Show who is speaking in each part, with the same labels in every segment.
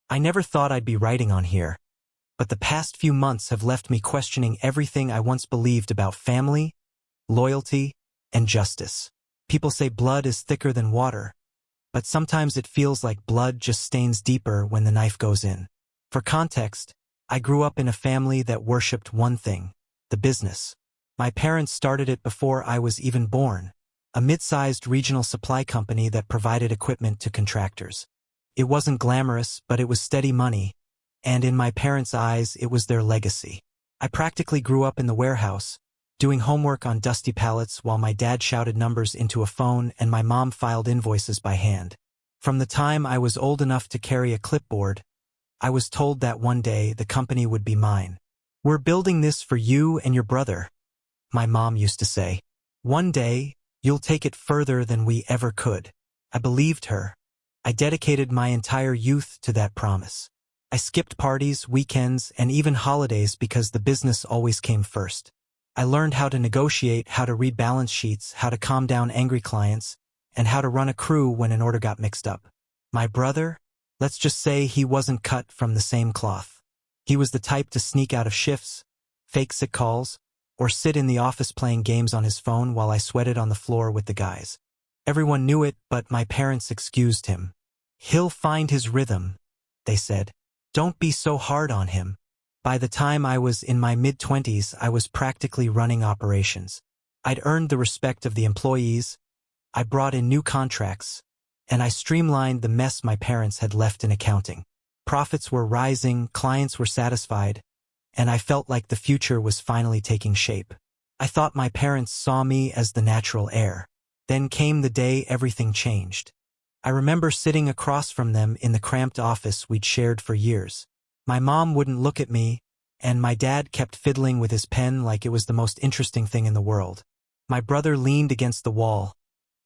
Speaker 1: I never thought I'd be writing on here, but the past few months have left me questioning everything I once believed about family, loyalty, and justice. People say blood is thicker than water, but sometimes it feels like blood just stains deeper when the knife goes in. For context, I grew up in a family that worshipped one thing: the business. My parents started it before I was even born, a mid-sized regional supply company that provided equipment to contractors. It wasn't glamorous, but it was steady money, and in my parents' eyes, it was their legacy. I practically grew up in the warehouse, doing homework on dusty pallets while my dad shouted numbers into a phone and my mom filed invoices by hand. From the time I was old enough to carry a clipboard, I was told that one day the company would be mine. "We're building this for you and your brother," my mom used to say. "One day, you'll take it further than we ever could." I believed her. I dedicated my entire youth to that promise. I skipped parties, weekends, and even holidays because the business always came first. I learned how to negotiate, how to read balance sheets, how to calm down angry clients, and how to run a crew when an order got mixed up. My brother? Let's just say he wasn't cut from the same cloth. He was the type to sneak out of shifts, fake sick calls, or sit in the office playing games on his phone while I sweated on the floor with the guys. Everyone knew it, but my parents excused him. "He'll find his rhythm," they said. "Don't be so hard on him." By the time I was in my mid-20s, I was practically running operations. I'd earned the respect of the employees, I brought in new contracts, and I streamlined the mess my parents had left in accounting. Profits were rising, clients were satisfied, and I felt like the future was finally taking shape. I thought my parents saw me as the natural heir. Then came the day everything changed. I remember sitting across from them in the cramped office we'd shared for years. My mom wouldn't look at me, and my dad kept fiddling with his pen like it was the most interesting thing in the world. My brother leaned against the wall,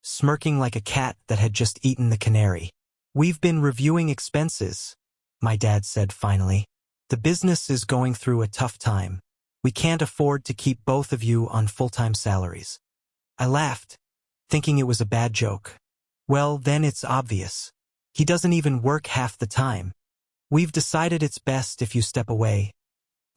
Speaker 1: smirking like a cat that had just eaten the canary. "We've been reviewing expenses," my dad said finally. "The business is going through a tough time. We can't afford to keep both of you on full-time salaries." I laughed, thinking it was a bad joke. "Well, then it's obvious. He doesn't even work half the time. We've decided it's best if you step away."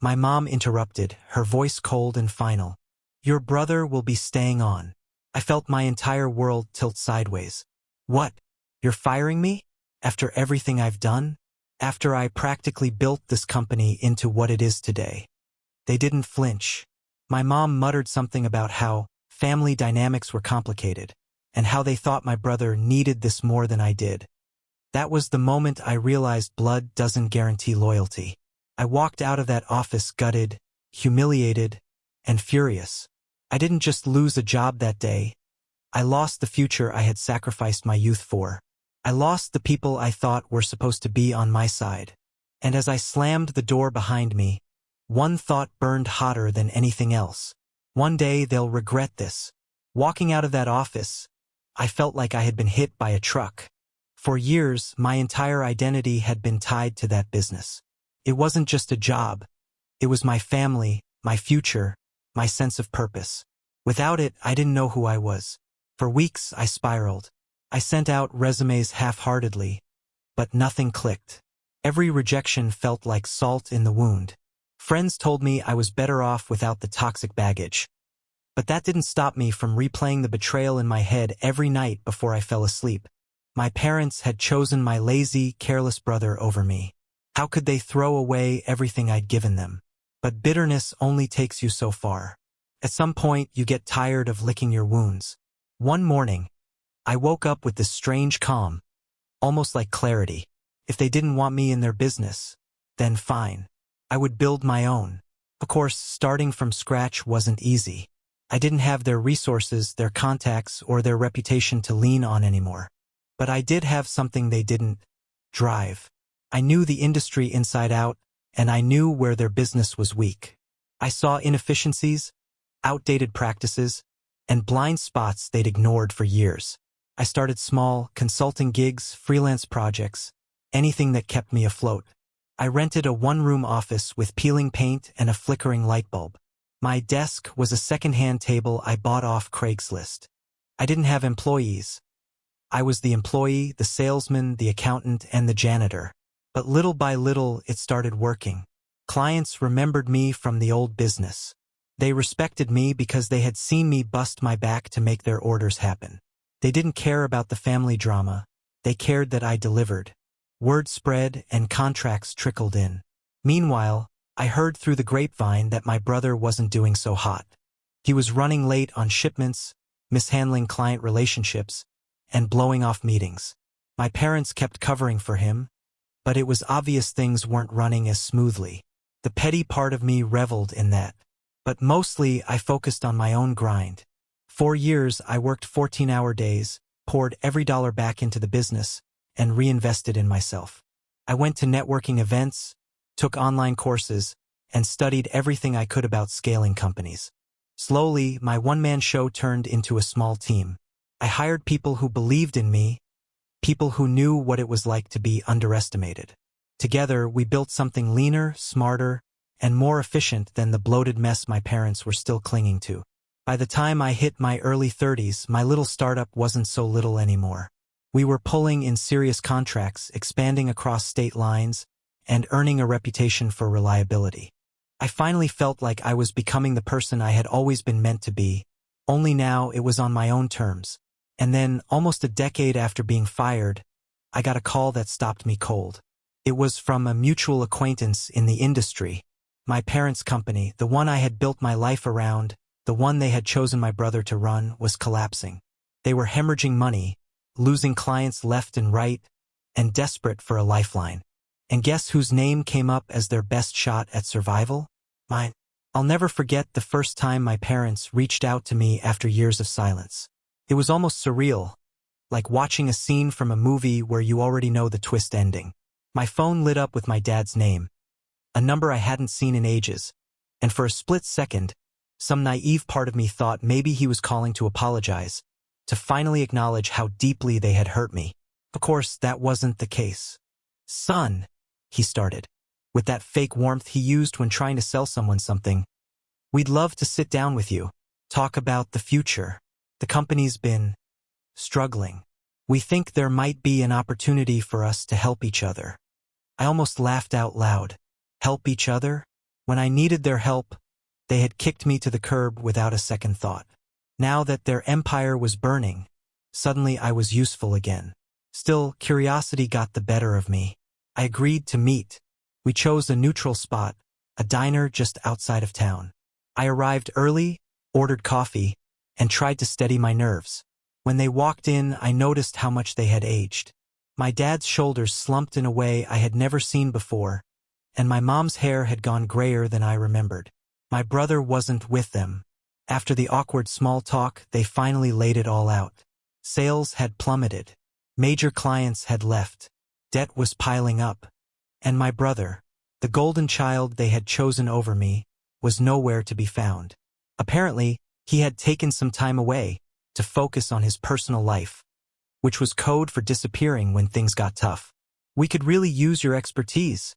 Speaker 1: My mom interrupted, her voice cold and final. "Your brother will be staying on." I felt my entire world tilt sideways. "What? You're firing me? After everything I've done? After I practically built this company into what it is today?" They didn't flinch. My mom muttered something about how family dynamics were complicated, and how they thought my brother needed this more than I did. That was the moment I realized blood doesn't guarantee loyalty. I walked out of that office gutted, humiliated, and furious. I didn't just lose a job that day. I lost the future I had sacrificed my youth for. I lost the people I thought were supposed to be on my side. And as I slammed the door behind me, one thought burned hotter than anything else. One day they'll regret this. Walking out of that office, I felt like I had been hit by a truck. For years, my entire identity had been tied to that business. It wasn't just a job. It was my family, my future, my sense of purpose. Without it, I didn't know who I was. For weeks, I spiraled. I sent out resumes half-heartedly, but nothing clicked. Every rejection felt like salt in the wound. Friends told me I was better off without the toxic baggage. But that didn't stop me from replaying the betrayal in my head every night before I fell asleep. My parents had chosen my lazy, careless brother over me. How could they throw away everything I'd given them? But bitterness only takes you so far. At some point, you get tired of licking your wounds. One morning, I woke up with this strange calm, almost like clarity. If they didn't want me in their business, then fine. I would build my own. Of course, starting from scratch wasn't easy. I didn't have their resources, their contacts, or their reputation to lean on anymore. But I did have something they didn't: drive. I knew the industry inside out, and I knew where their business was weak. I saw inefficiencies, outdated practices, and blind spots they'd ignored for years. I started small, consulting gigs, freelance projects, anything that kept me afloat. I rented a one-room office with peeling paint and a flickering light bulb. My desk was a second-hand table I bought off Craigslist. I didn't have employees. I was the employee, the salesman, the accountant, and the janitor. But little by little, it started working. Clients remembered me from the old business. They respected me because they had seen me bust my back to make their orders happen. They didn't care about the family drama. They cared that I delivered. Word spread and contracts trickled in. Meanwhile, I heard through the grapevine that my brother wasn't doing so hot. He was running late on shipments, mishandling client relationships, and blowing off meetings. My parents kept covering for him, but it was obvious things weren't running as smoothly. The petty part of me reveled in that. But mostly, I focused on my own grind. For years, I worked 14-hour days, poured every dollar back into the business, and reinvested in myself. I went to networking events, took online courses, and studied everything I could about scaling companies. Slowly, my one-man show turned into a small team. I hired people who believed in me, people who knew what it was like to be underestimated. Together, we built something leaner, smarter, and more efficient than the bloated mess my parents were still clinging to. By the time I hit my early 30s, my little startup wasn't so little anymore. We were pulling in serious contracts, expanding across state lines, and earning a reputation for reliability. I finally felt like I was becoming the person I had always been meant to be, only now it was on my own terms. And then, almost a decade after being fired, I got a call that stopped me cold. It was from a mutual acquaintance in the industry. My parents' company, the one I had built my life around, the one they had chosen my brother to run, was collapsing. They were hemorrhaging money, losing clients left and right, and desperate for a lifeline. And guess whose name came up as their best shot at survival? Mine. I'll never forget the first time my parents reached out to me after years of silence. It was almost surreal, like watching a scene from a movie where you already know the twist ending. My phone lit up with my dad's name, a number I hadn't seen in ages, and for a split second, some naive part of me thought maybe he was calling to apologize, to finally acknowledge how deeply they had hurt me. Of course, that wasn't the case. "Son," he started, with that fake warmth he used when trying to sell someone something. "We'd love to sit down with you, talk about the future. The company's been struggling. We think there might be an opportunity for us to help each other." I almost laughed out loud. Help each other? When I needed their help, they had kicked me to the curb without a second thought. Now that their empire was burning, suddenly I was useful again. Still, curiosity got the better of me. I agreed to meet. We chose a neutral spot, a diner just outside of town. I arrived early, ordered coffee, and tried to steady my nerves. When they walked in, I noticed how much they had aged. My dad's shoulders slumped in a way I had never seen before, and my mom's hair had gone grayer than I remembered. My brother wasn't with them. After the awkward small talk, they finally laid it all out. Sales had plummeted. Major clients had left. Debt was piling up. And my brother, the golden child they had chosen over me, was nowhere to be found. Apparently, he had taken some time away to focus on his personal life, which was code for disappearing when things got tough. "We could really use your expertise,"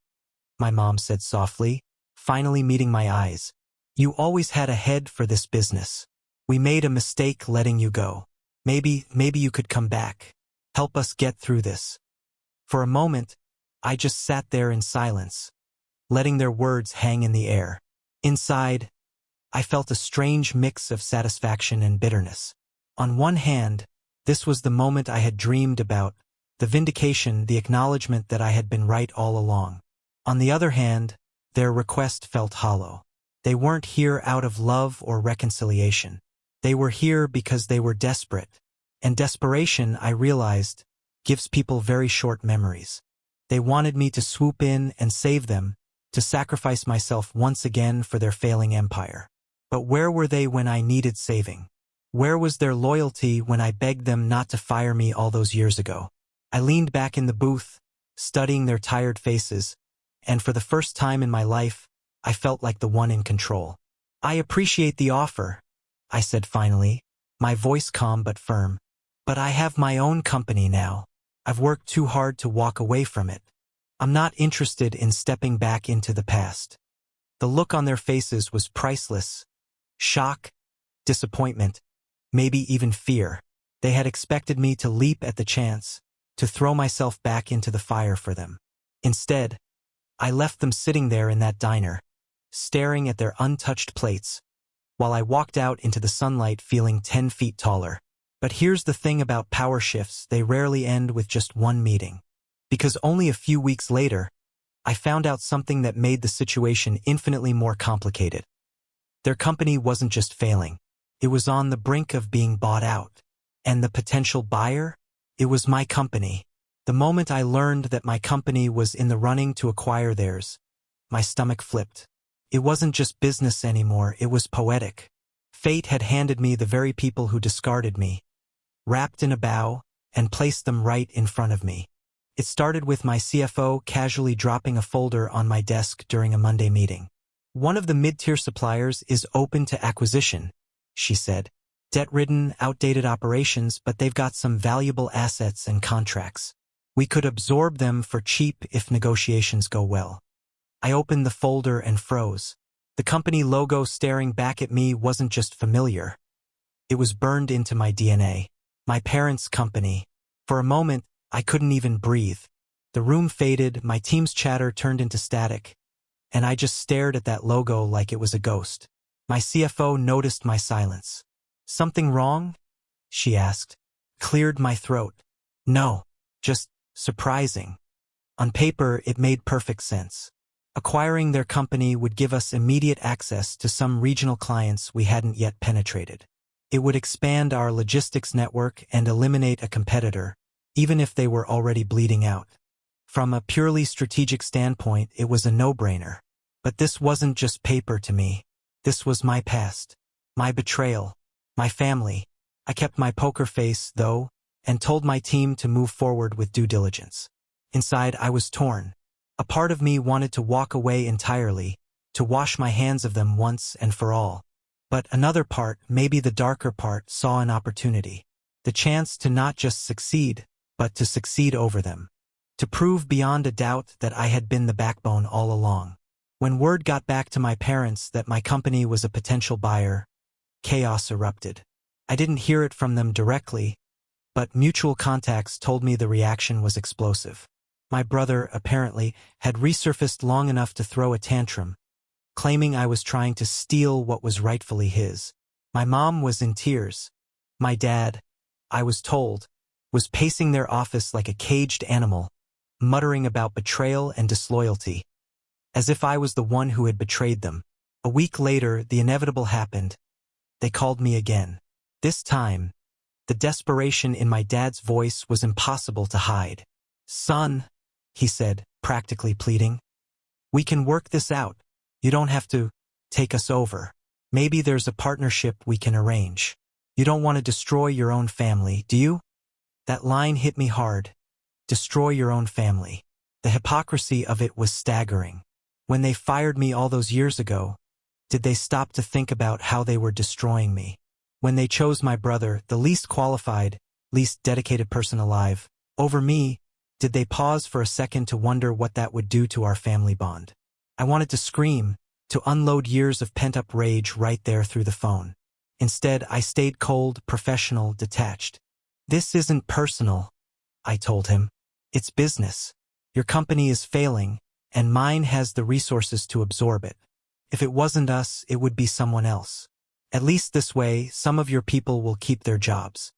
Speaker 1: my mom said softly, finally meeting my eyes. "You always had a head for this business. We made a mistake letting you go. Maybe you could come back. Help us get through this." For a moment, I just sat there in silence, letting their words hang in the air. Inside, I felt a strange mix of satisfaction and bitterness. On one hand, this was the moment I had dreamed about, the vindication, the acknowledgement that I had been right all along. On the other hand, their request felt hollow. They weren't here out of love or reconciliation. They were here because they were desperate. And desperation, I realized, gives people very short memories. They wanted me to swoop in and save them, to sacrifice myself once again for their failing empire. But where were they when I needed saving? Where was their loyalty when I begged them not to fire me all those years ago? I leaned back in the booth, studying their tired faces, and for the first time in my life, I felt like the one in control. "I appreciate the offer," I said finally, my voice calm but firm. "But I have my own company now. I've worked too hard to walk away from it. I'm not interested in stepping back into the past." The look on their faces was priceless. Shock, disappointment, maybe even fear. They had expected me to leap at the chance, to throw myself back into the fire for them. Instead, I left them sitting there in that diner, staring at their untouched plates, while I walked out into the sunlight feeling 10 feet taller. But here's the thing about power shifts, they rarely end with just one meeting. Because only a few weeks later, I found out something that made the situation infinitely more complicated. Their company wasn't just failing. It was on the brink of being bought out. And the potential buyer? It was my company. The moment I learned that my company was in the running to acquire theirs, my stomach flipped. It wasn't just business anymore, it was poetic. Fate had handed me the very people who discarded me, wrapped in a bow, and placed them right in front of me. It started with my CFO casually dropping a folder on my desk during a Monday meeting. "One of the mid-tier suppliers is open to acquisition," she said. "Debt-ridden, outdated operations, but they've got some valuable assets and contracts. We could absorb them for cheap if negotiations go well." I opened the folder and froze. The company logo staring back at me wasn't just familiar. It was burned into my DNA. My parents' company. For a moment, I couldn't even breathe. The room faded, my team's chatter turned into static, and I just stared at that logo like it was a ghost. My CFO noticed my silence. "Something wrong?" she asked. Cleared my throat. "No, just surprising." On paper, it made perfect sense. Acquiring their company would give us immediate access to some regional clients we hadn't yet penetrated. It would expand our logistics network and eliminate a competitor, even if they were already bleeding out. From a purely strategic standpoint, it was a no-brainer. But this wasn't just paper to me. This was my past, my betrayal, my family. I kept my poker face, though, and told my team to move forward with due diligence. Inside, I was torn. A part of me wanted to walk away entirely, to wash my hands of them once and for all. But another part, maybe the darker part, saw an opportunity. The chance to not just succeed, but to succeed over them. To prove beyond a doubt that I had been the backbone all along. When word got back to my parents that my company was a potential buyer, chaos erupted. I didn't hear it from them directly, but mutual contacts told me the reaction was explosive. My brother, apparently, had resurfaced long enough to throw a tantrum, claiming I was trying to steal what was rightfully his. My mom was in tears. My dad, I was told, was pacing their office like a caged animal, muttering about betrayal and disloyalty, as if I was the one who had betrayed them. A week later, the inevitable happened. They called me again. This time, the desperation in my dad's voice was impossible to hide. "Son," he said, practically pleading, "we can work this out. You don't have to take us over. Maybe there's a partnership we can arrange. You don't want to destroy your own family, do you?" That line hit me hard. Destroy your own family. The hypocrisy of it was staggering. When they fired me all those years ago, did they stop to think about how they were destroying me? When they chose my brother, the least qualified, least dedicated person alive, over me, did they pause for a second to wonder what that would do to our family bond? I wanted to scream, to unload years of pent-up rage right there through the phone. Instead, I stayed cold, professional, detached. "This isn't personal," I told him. "It's business. Your company is failing, and mine has the resources to absorb it. If it wasn't us, it would be someone else. At least this way, some of your people will keep their jobs."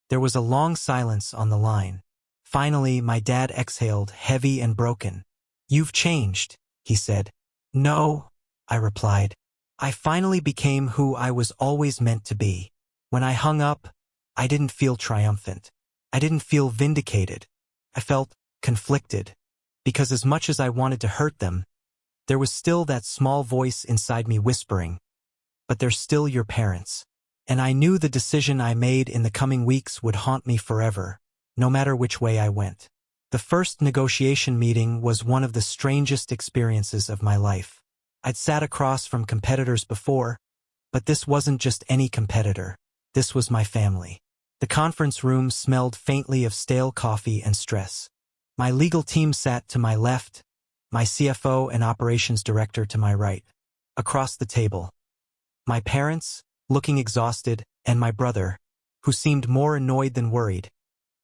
Speaker 1: There was a long silence on the line. Finally, my dad exhaled, heavy and broken. "You've changed," he said. "No," I replied. "I finally became who I was always meant to be." When I hung up, I didn't feel triumphant. I didn't feel vindicated. I felt conflicted. Because as much as I wanted to hurt them, there was still that small voice inside me whispering, "But they're still your parents." And I knew the decision I made in the coming weeks would haunt me forever, no matter which way I went. The first negotiation meeting was one of the strangest experiences of my life. I'd sat across from competitors before, but this wasn't just any competitor. This was my family. The conference room smelled faintly of stale coffee and stress. My legal team sat to my left, my CFO and operations director to my right. Across the table, my parents, looking exhausted, and my brother, who seemed more annoyed than worried,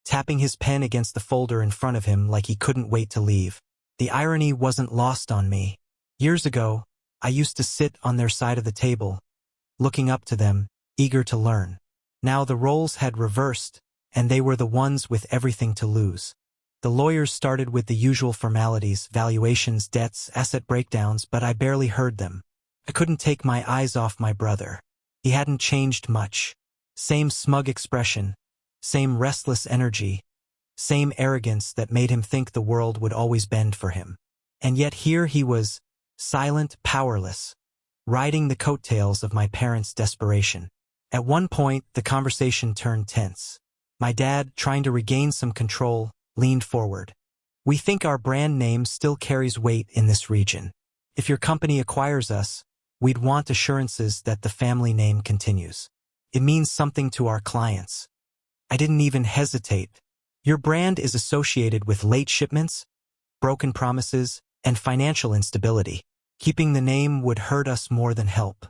Speaker 1: tapping his pen against the folder in front of him like he couldn't wait to leave. The irony wasn't lost on me. Years ago, I used to sit on their side of the table, looking up to them, eager to learn. Now the roles had reversed, and they were the ones with everything to lose. The lawyers started with the usual formalities, valuations, debts, asset breakdowns, but I barely heard them. I couldn't take my eyes off my brother. He hadn't changed much. Same smug expression, same restless energy, same arrogance that made him think the world would always bend for him. And yet here he was, silent, powerless, riding the coattails of my parents' desperation. At one point, the conversation turned tense. My dad, trying to regain some control, leaned forward. "We think our brand name still carries weight in this region. If your company acquires us, we'd want assurances that the family name continues. It means something to our clients." I didn't even hesitate. "Your brand is associated with late shipments, broken promises, and financial instability. Keeping the name would hurt us more than help."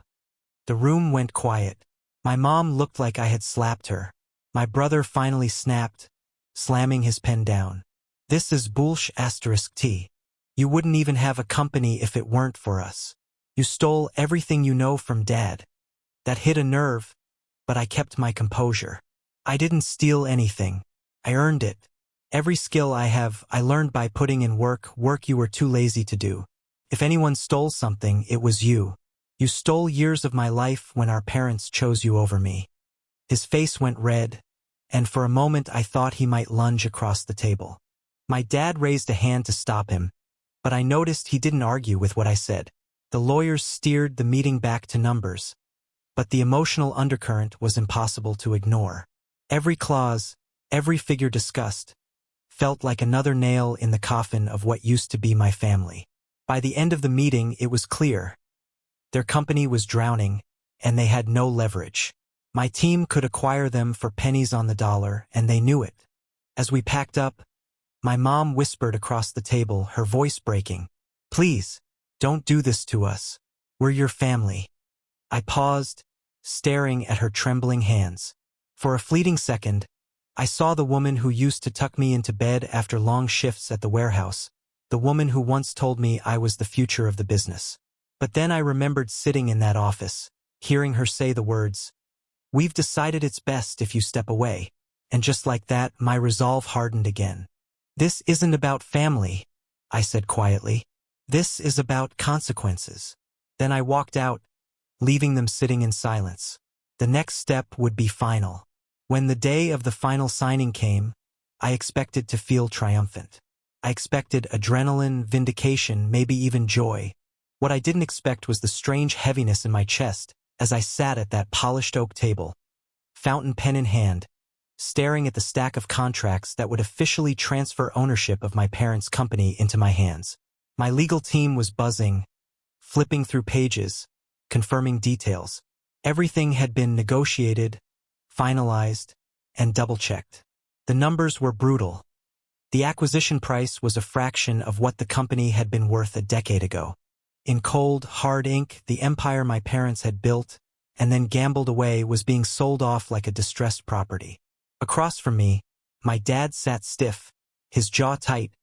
Speaker 1: The room went quiet. My mom looked like I had slapped her. My brother finally snapped, slamming his pen down. "This is bullsh*t. You wouldn't even have a company if it weren't for us. You stole everything you know from Dad." That hit a nerve, but I kept my composure. "I didn't steal anything. I earned it. Every skill I have, I learned by putting in work you were too lazy to do. If anyone stole something, it was you. You stole years of my life when our parents chose you over me." His face went red, and for a moment I thought he might lunge across the table. My dad raised a hand to stop him, but I noticed he didn't argue with what I said. The lawyers steered the meeting back to numbers, but the emotional undercurrent was impossible to ignore. Every clause, every figure discussed, felt like another nail in the coffin of what used to be my family. By the end of the meeting, it was clear. Their company was drowning, and they had no leverage. My team could acquire them for pennies on the dollar, and they knew it. As we packed up, my mom whispered across the table, her voice breaking, "Please, don't do this to us. We're your family." I paused, staring at her trembling hands. For a fleeting second, I saw the woman who used to tuck me into bed after long shifts at the warehouse, the woman who once told me I was the future of the business. But then I remembered sitting in that office, hearing her say the words, "We've decided it's best if you step away." And just like that, my resolve hardened again. "This isn't about family," I said quietly. "This is about consequences." Then I walked out, leaving them sitting in silence. The next step would be final. When the day of the final signing came, I expected to feel triumphant. I expected adrenaline, vindication, maybe even joy. What I didn't expect was the strange heaviness in my chest as I sat at that polished oak table, fountain pen in hand, staring at the stack of contracts that would officially transfer ownership of my parents' company into my hands. My legal team was buzzing, flipping through pages, confirming details. Everything had been negotiated, finalized, and double-checked. The numbers were brutal. The acquisition price was a fraction of what the company had been worth a decade ago. In cold, hard ink, the empire my parents had built and then gambled away was being sold off like a distressed property. Across from me, my dad sat stiff, his jaw tight,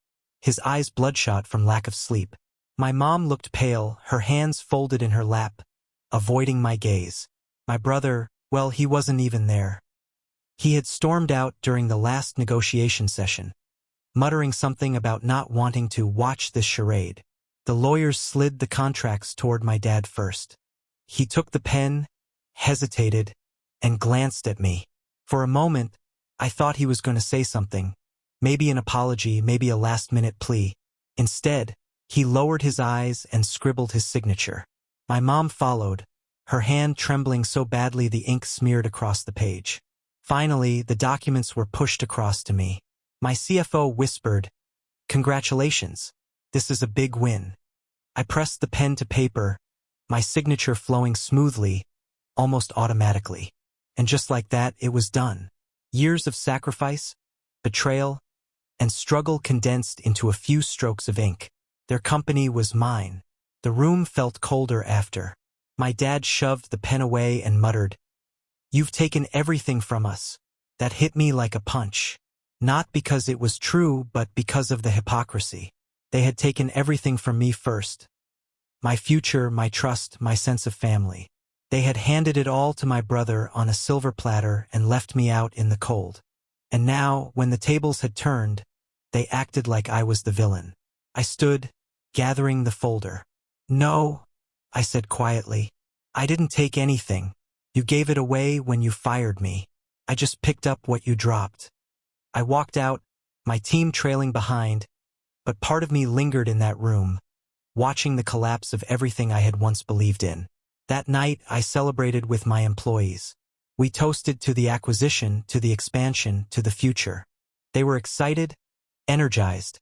Speaker 1: his eyes bloodshot from lack of sleep. My mom looked pale, her hands folded in her lap, avoiding my gaze. My brother, well, he wasn't even there. He had stormed out during the last negotiation session, muttering something about not wanting to watch this charade. The lawyers slid the contracts toward my dad first. He took the pen, hesitated, and glanced at me. For a moment, I thought he was going to say something, maybe an apology, maybe a last-minute plea. Instead, he lowered his eyes and scribbled his signature. My mom followed, her hand trembling so badly the ink smeared across the page. Finally, the documents were pushed across to me. My CFO whispered, "Congratulations. This is a big win." I pressed the pen to paper, my signature flowing smoothly, almost automatically. And just like that, it was done. Years of sacrifice, betrayal, and struggle condensed into a few strokes of ink. Their company was mine. The room felt colder after. My dad shoved the pen away and muttered, "You've taken everything from us." That hit me like a punch. Not because it was true, but because of the hypocrisy. They had taken everything from me first. My future, my trust, my sense of family. They had handed it all to my brother on a silver platter and left me out in the cold. And now, when the tables had turned, they acted like I was the villain. I stood, gathering the folder. "No," I said quietly. "I didn't take anything. You gave it away when you fired me. I just picked up what you dropped." I walked out, my team trailing behind, but part of me lingered in that room, watching the collapse of everything I had once believed in. That night, I celebrated with my employees. We toasted to the acquisition, to the expansion, to the future. They were excited, energized,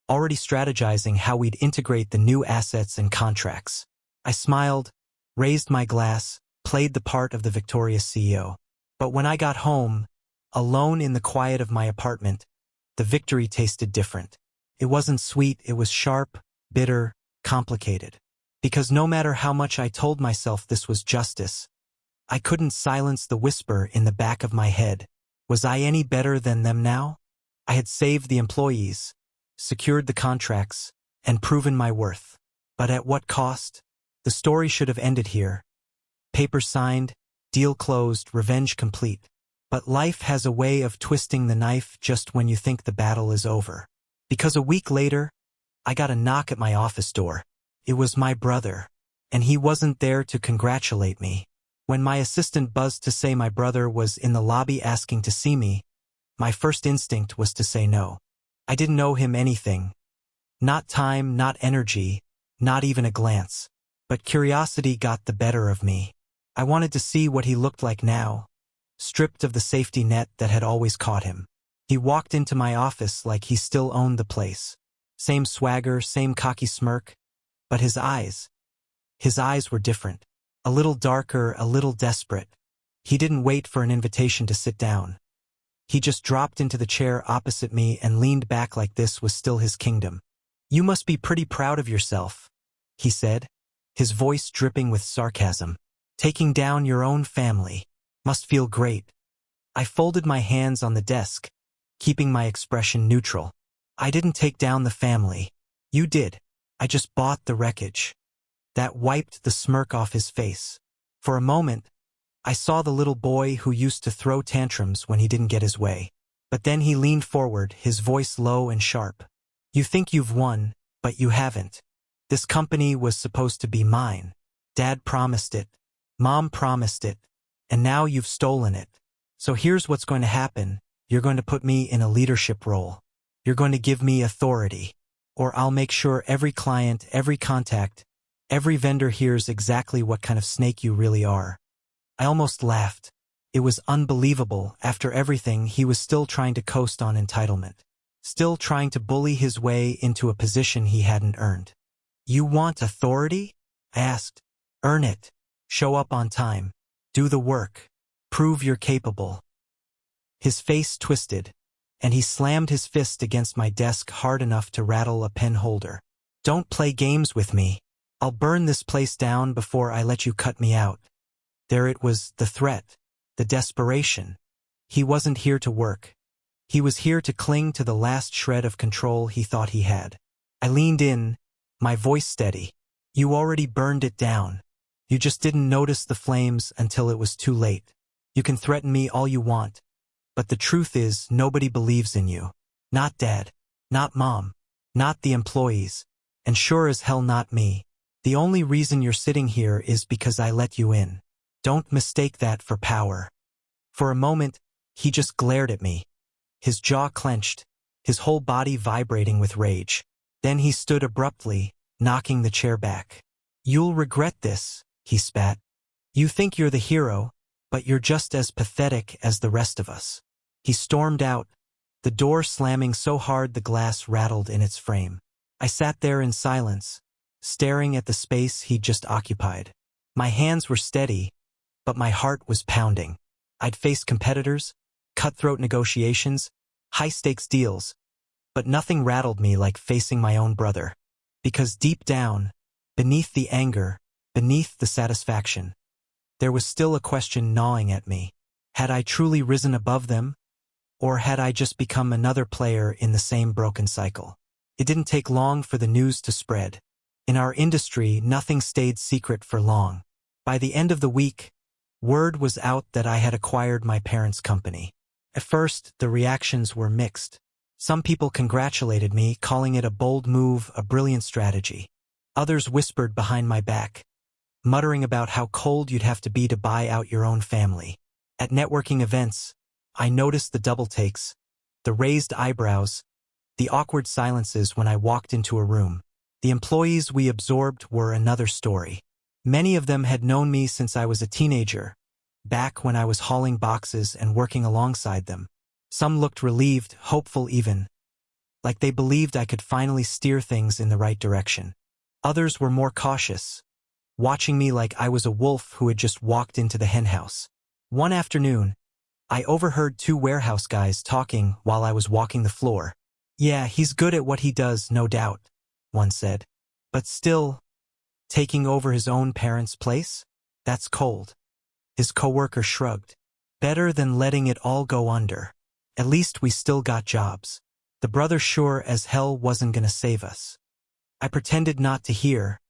Speaker 1: already strategizing how we'd integrate the new assets and contracts. I smiled, raised my glass, played the part of the victorious CEO. But when I got home, alone in the quiet of my apartment, the victory tasted different. It wasn't sweet, it was sharp, bitter, complicated. Because no matter how much I told myself this was justice, I couldn't silence the whisper in the back of my head. Was I any better than them now? I had saved the employees, secured the contracts, and proven my worth. But at what cost? The story should have ended here. Paper signed, deal closed, revenge complete. But life has a way of twisting the knife just when you think the battle is over. Because a week later, I got a knock at my office door. It was my brother, and he wasn't there to congratulate me. When my assistant buzzed to say my brother was in the lobby asking to see me, my first instinct was to say no. I didn't owe him anything. Not time, not energy, not even a glance. But curiosity got the better of me. I wanted to see what he looked like now, stripped of the safety net that had always caught him. He walked into my office like he still owned the place. Same swagger, same cocky smirk, but his eyes were different. A little darker, a little desperate. He didn't wait for an invitation to sit down. He just dropped into the chair opposite me and leaned back like this was still his kingdom. "You must be pretty proud of yourself," he said, his voice dripping with sarcasm. "Taking down your own family. Must feel great." I folded my hands on the desk, keeping my expression neutral. "I didn't take down the family. You did. I just bought the wreckage." That wiped the smirk off his face. For a moment, I saw the little boy who used to throw tantrums when he didn't get his way. But then he leaned forward, his voice low and sharp. "You think you've won, but you haven't. This company was supposed to be mine. Dad promised it. Mom promised it. And now you've stolen it. So here's what's going to happen. You're going to put me in a leadership role. You're going to give me authority. Or I'll make sure every client, every contact, every vendor hears exactly what kind of snake you really are." I almost laughed. It was unbelievable. After everything, he was still trying to coast on entitlement. Still trying to bully his way into a position he hadn't earned. "You want authority?" I asked. "Earn it. Show up on time. Do the work. Prove you're capable." His face twisted, and he slammed his fist against my desk hard enough to rattle a pen holder. "Don't play games with me. I'll burn this place down before I let you cut me out." There it was, the threat, the desperation. He wasn't here to work. He was here to cling to the last shred of control he thought he had. I leaned in, my voice steady. "You already burned it down. You just didn't notice the flames until it was too late. You can threaten me all you want, but the truth is nobody believes in you. Not Dad, not Mom, not the employees, and sure as hell not me. The only reason you're sitting here is because I let you in. Don't mistake that for power." For a moment, he just glared at me, his jaw clenched, his whole body vibrating with rage. Then he stood abruptly, knocking the chair back. "You'll regret this," he spat. "You think you're the hero, but you're just as pathetic as the rest of us." He stormed out, the door slamming so hard the glass rattled in its frame. I sat there in silence, staring at the space he'd just occupied. My hands were steady, but my heart was pounding. I'd faced competitors, cutthroat negotiations, high-stakes deals, but nothing rattled me like facing my own brother. Because deep down, beneath the anger, beneath the satisfaction, there was still a question gnawing at me. Had I truly risen above them, or had I just become another player in the same broken cycle? It didn't take long for the news to spread. In our industry, nothing stayed secret for long. By the end of the week, word was out that I had acquired my parents' company. At first, the reactions were mixed. Some people congratulated me, calling it a bold move, a brilliant strategy. Others whispered behind my back, muttering about how cold you'd have to be to buy out your own family. At networking events, I noticed the double takes, the raised eyebrows, the awkward silences when I walked into a room. The employees we absorbed were another story. Many of them had known me since I was a teenager, back when I was hauling boxes and working alongside them. Some looked relieved, hopeful even, like they believed I could finally steer things in the right direction. Others were more cautious, watching me like I was a wolf who had just walked into the henhouse. One afternoon, I overheard two warehouse guys talking while I was walking the floor. "Yeah, he's good at what he does, no doubt," one said. "But still, taking over his own parents' place? That's cold." His coworker shrugged. "Better than letting it all go under. At least we still got jobs. The brother sure as hell wasn't gonna save us." I pretended not to hear,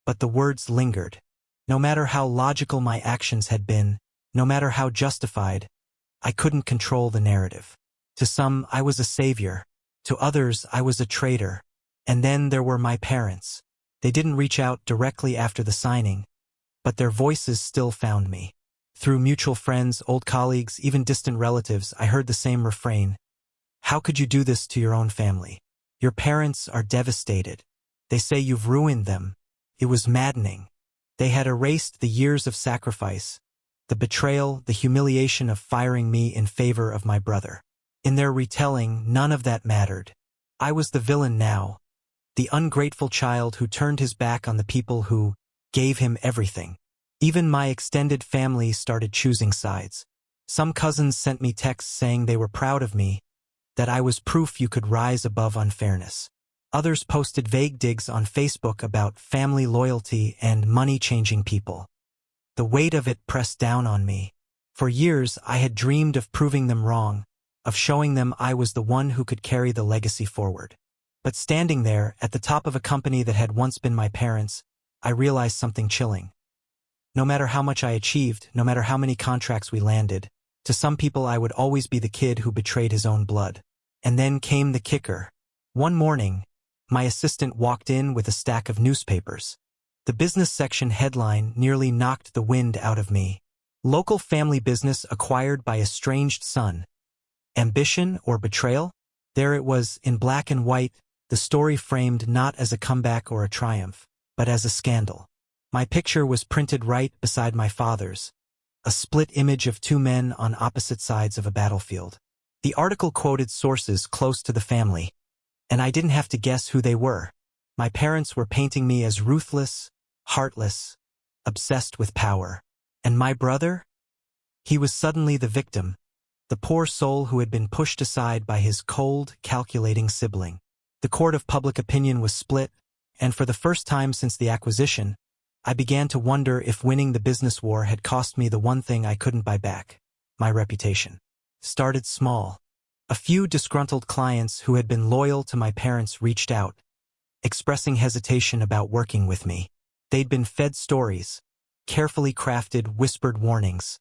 Speaker 1: but the words lingered. No matter how logical my actions had been, no matter how justified, I couldn't control the narrative. To some, I was a savior. To others, I was a traitor. And then there were my parents. They didn't reach out directly after the signing, but their voices still found me. Through mutual friends, old colleagues, even distant relatives, I heard the same refrain. "How could you do this to your own family? Your parents are devastated. They say you've ruined them." It was maddening. They had erased the years of sacrifice, the betrayal, the humiliation of firing me in favor of my brother. In their retelling, none of that mattered. I was the villain now, the ungrateful child who turned his back on the people who gave him everything. Even my extended family started choosing sides. Some cousins sent me texts saying they were proud of me, that I was proof you could rise above unfairness. Others posted vague digs on Facebook about family loyalty and money-changing people. The weight of it pressed down on me. For years, I had dreamed of proving them wrong, of showing them I was the one who could carry the legacy forward. But standing there, at the top of a company that had once been my parents', I realized something chilling. No matter how much I achieved, no matter how many contracts we landed, to some people I would always be the kid who betrayed his own blood. And then came the kicker. One morning, my assistant walked in with a stack of newspapers. The business section headline nearly knocked the wind out of me. "Local family business acquired by estranged son. Ambition or betrayal?" There it was, in black and white, the story framed not as a comeback or a triumph, but as a scandal. My picture was printed right beside my father's, a split image of two men on opposite sides of a battlefield. The article quoted sources close to the family, and I didn't have to guess who they were. My parents were painting me as ruthless, heartless, obsessed with power. And my brother? He was suddenly the victim, the poor soul who had been pushed aside by his cold, calculating sibling. The court of public opinion was split, and for the first time since the acquisition, I began to wonder if winning the business war had cost me the one thing I couldn't buy back, my reputation. Started small. A few disgruntled clients who had been loyal to my parents reached out, expressing hesitation about working with me. They'd been fed stories, carefully crafted, whispered warnings,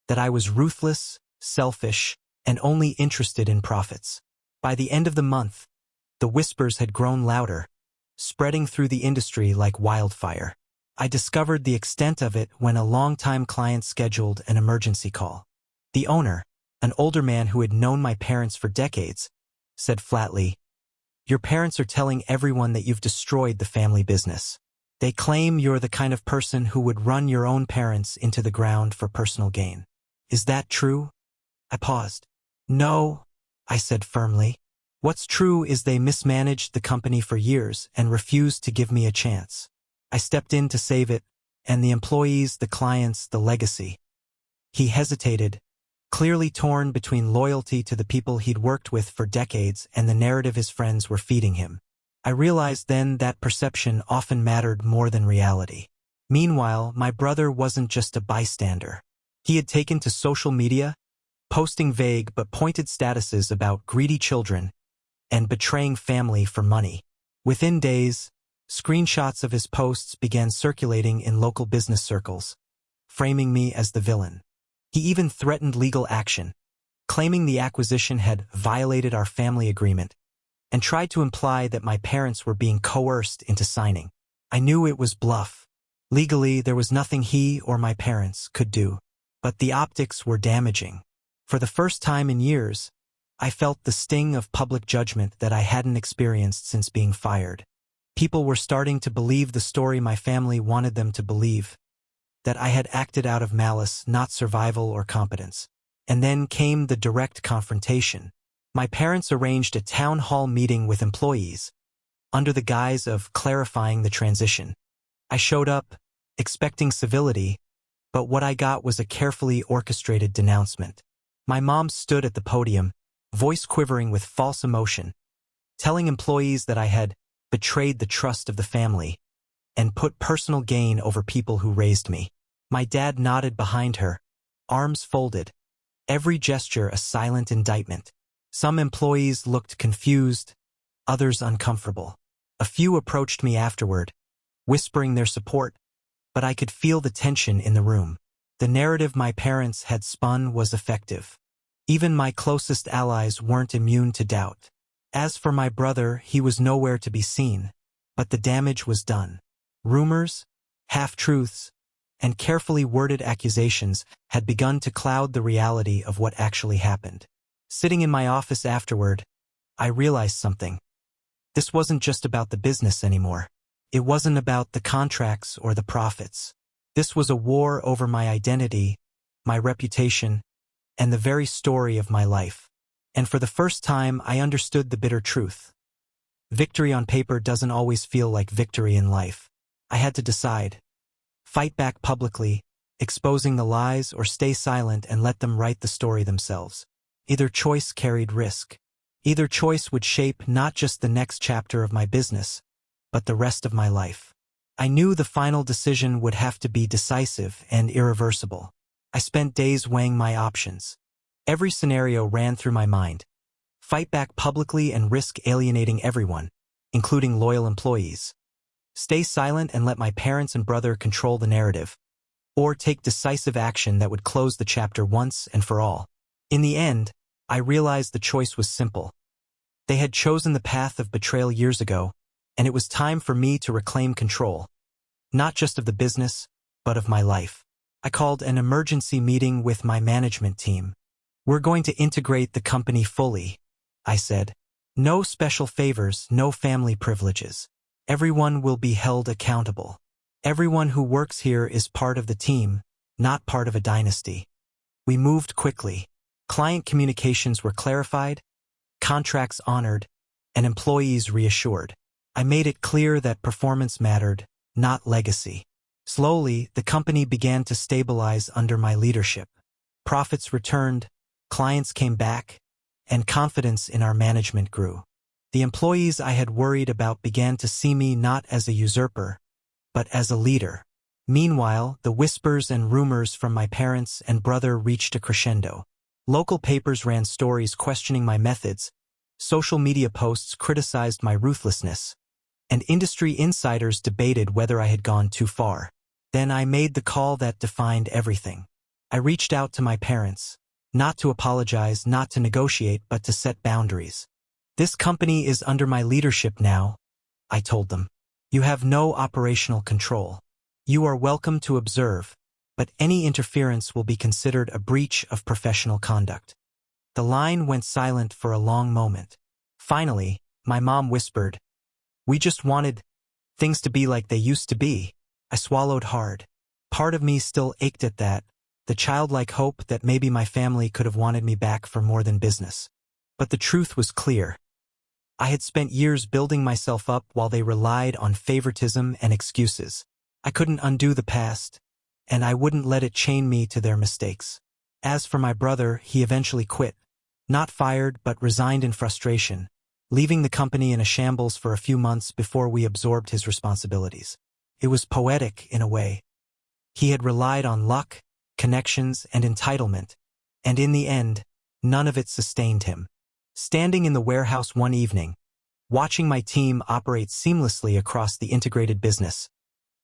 Speaker 1: that I was ruthless, selfish, and only interested in profits. By the end of the month, the whispers had grown louder, spreading through the industry like wildfire. I discovered the extent of it when a longtime client scheduled an emergency call. The owner, an older man who had known my parents for decades, said flatly, "Your parents are telling everyone that you've destroyed the family business. They claim you're the kind of person who would run your own parents into the ground for personal gain. Is that true?" I paused. "No," I said firmly. "What's true is they mismanaged the company for years and refused to give me a chance. I stepped in to save it, and the employees, the clients, the legacy." He hesitated, clearly torn between loyalty to the people he'd worked with for decades and the narrative his friends were feeding him. I realized then that perception often mattered more than reality. Meanwhile, my brother wasn't just a bystander. He had taken to social media, posting vague but pointed statuses about greedy children and betraying family for money. Within days, screenshots of his posts began circulating in local business circles, framing me as the villain. He even threatened legal action, claiming the acquisition had violated our family agreement, and tried to imply that my parents were being coerced into signing. I knew it was bluff. Legally, there was nothing he or my parents could do, but the optics were damaging. For the first time in years, I felt the sting of public judgment that I hadn't experienced since being fired. People were starting to believe the story my family wanted them to believe, that I had acted out of malice, not survival or competence. And then came the direct confrontation. My parents arranged a town hall meeting with employees, under the guise of clarifying the transition. I showed up, expecting civility, but what I got was a carefully orchestrated denouncement. My mom stood at the podium, voice quivering with false emotion, telling employees that I had betrayed the trust of the family and put personal gain over people who raised me. My dad nodded behind her, arms folded, every gesture a silent indictment. Some employees looked confused, others uncomfortable. A few approached me afterward, whispering their support, but I could feel the tension in the room. The narrative my parents had spun was effective. Even my closest allies weren't immune to doubt. As for my brother, he was nowhere to be seen, but the damage was done. Rumors, half-truths, and carefully worded accusations had begun to cloud the reality of what actually happened. Sitting in my office afterward, I realized something. This wasn't just about the business anymore. It wasn't about the contracts or the profits. This was a war over my identity, my reputation, and the very story of my life. And for the first time, I understood the bitter truth. Victory on paper doesn't always feel like victory in life. I had to decide. Fight back publicly, exposing the lies, or stay silent and let them write the story themselves. Either choice carried risk. Either choice would shape not just the next chapter of my business, but the rest of my life. I knew the final decision would have to be decisive and irreversible. I spent days weighing my options. Every scenario ran through my mind. Fight back publicly and risk alienating everyone, including loyal employees. Stay silent and let my parents and brother control the narrative. Or take decisive action that would close the chapter once and for all. In the end, I realized the choice was simple. They had chosen the path of betrayal years ago, and it was time for me to reclaim control. Not just of the business, but of my life. I called an emergency meeting with my management team. We're going to integrate the company fully, I said. No special favors, no family privileges. Everyone will be held accountable. Everyone who works here is part of the team, not part of a dynasty. We moved quickly. Client communications were clarified, contracts honored, and employees reassured. I made it clear that performance mattered, not legacy. Slowly, the company began to stabilize under my leadership. Profits returned, clients came back, and confidence in our management grew. The employees I had worried about began to see me not as a usurper, but as a leader. Meanwhile, the whispers and rumors from my parents and brother reached a crescendo. Local papers ran stories questioning my methods, social media posts criticized my ruthlessness, and industry insiders debated whether I had gone too far. Then I made the call that defined everything. I reached out to my parents, not to apologize, not to negotiate, but to set boundaries. This company is under my leadership now, I told them. You have no operational control. You are welcome to observe, but any interference will be considered a breach of professional conduct. The line went silent for a long moment. Finally, my mom whispered, "We just wanted things to be like they used to be." I swallowed hard. Part of me still ached at that, the childlike hope that maybe my family could have wanted me back for more than business. But the truth was clear. I had spent years building myself up while they relied on favoritism and excuses. I couldn't undo the past, and I wouldn't let it chain me to their mistakes. As for my brother, he eventually quit. Not fired, but resigned in frustration, leaving the company in a shambles for a few months before we absorbed his responsibilities. It was poetic in a way. He had relied on luck, connections, and entitlement, and in the end, none of it sustained him. Standing in the warehouse one evening, Watching my team operate seamlessly across the integrated business,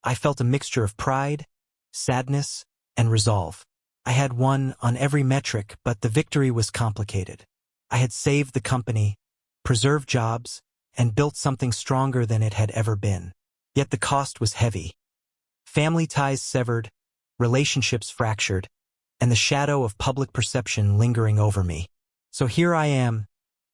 Speaker 1: I felt a mixture of pride, sadness, and resolve. I had won on every metric, but the victory was complicated. I had saved the company, preserved jobs, and built something stronger than it had ever been. Yet the cost was heavy. Family ties severed, relationships fractured, and the shadow of public perception lingering over me. So here I am,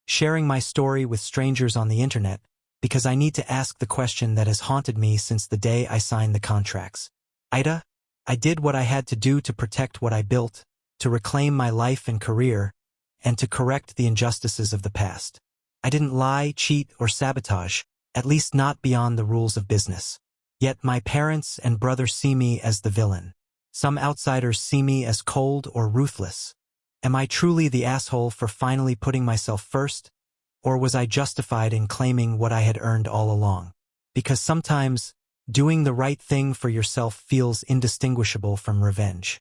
Speaker 1: sharing my story with strangers on the internet, because I need to ask the question that has haunted me since the day I signed the contracts. AITA, I did what I had to do to protect what I built, to reclaim my life and career, and to correct the injustices of the past. I didn't lie, cheat, or sabotage, at least not beyond the rules of business. Yet my parents and brother see me as the villain. Some outsiders see me as cold or ruthless. Am I truly the asshole for finally putting myself first? Or was I justified in claiming what I had earned all along? Because sometimes, doing the right thing for yourself feels indistinguishable from revenge.